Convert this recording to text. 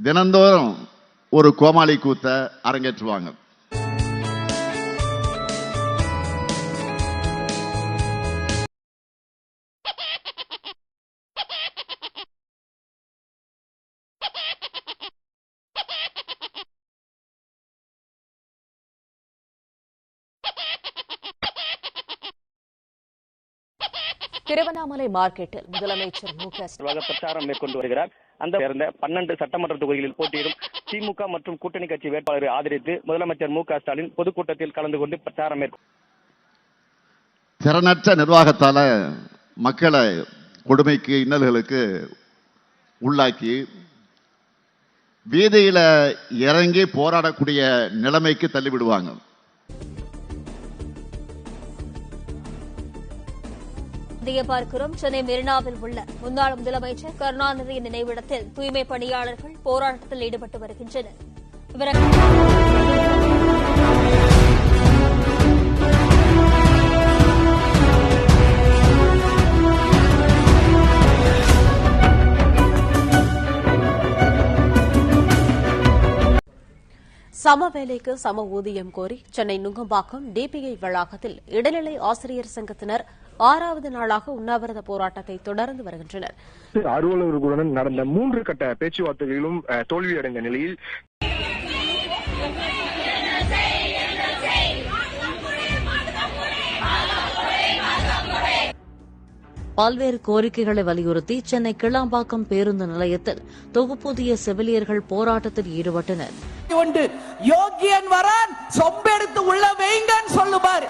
தினந்தோறும் ஒரு கோமாளி கூத்த அரங்கேற்றுவாங்க. திருவண்ணாமலை மார்க்கெட்டில் முதலமைச்சர் மு.க. ஸ்டாலின் பிரச்சாரம் மேற்கொண்டு வருகிறார். அந்த 12 சட்டமன்ற தொகுதிகளில் போட்டியிடும் திமுக மற்றும் கூட்டணி கட்சி வேட்பாளரை ஆதரித்து முதலமைச்சர் மு.க. ஸ்டாலின் பொதுக்கூட்டத்தில் கலந்து கொண்டு பிரச்சாரம் மேற்கொண்டார். திறனற்ற நிர்வாகத்தால மக்களை கொடுமைக்கு இன்னல்களுக்கு உள்ளாக்கி வீதியில இறங்கி போராடக்கூடிய நிலைமைக்கு தள்ளிவிடுவாங்க. பார்க்கிறோம். சென்னை மெரினாவில் உள்ள முன்னாள் முதலமைச்சர் கருணாநிதியின் நினைவிடத்தில் தூய்மை பணியாளர்கள் போராட்டத்தில் ஈடுபட்டு வருகின்றனர். சம வேலைக்கு சம ஊதியம் கோரி சென்னை நுங்கம்பாக்கம் டிபிஐ வளாகத்தில் இடைநிலை ஆசிரியர் சங்கத்தினர் 6வது நாளாக உண்ணாவிரத போராட்டத்தை தொடர்ந்து வருகின்றனர். அலுவலர்களுடன் நடந்த 3 கட்ட பேச்சுவார்த்தைகளிலும் தோல்வியடைந்த நிலையில் பல்வேறு கோரிக்கைகளை வலியுறுத்தி சென்னை கிளாம்பாக்கம் பேருந்து நிலையத்தில் தொகுப்பூதிய செவிலியர்கள் போராட்டத்தில் ஈடுபட்டனர். யோகியன் வரான் சொம்பெடுத்து உள்ள வைங்கன்னு சொல்லுவார்.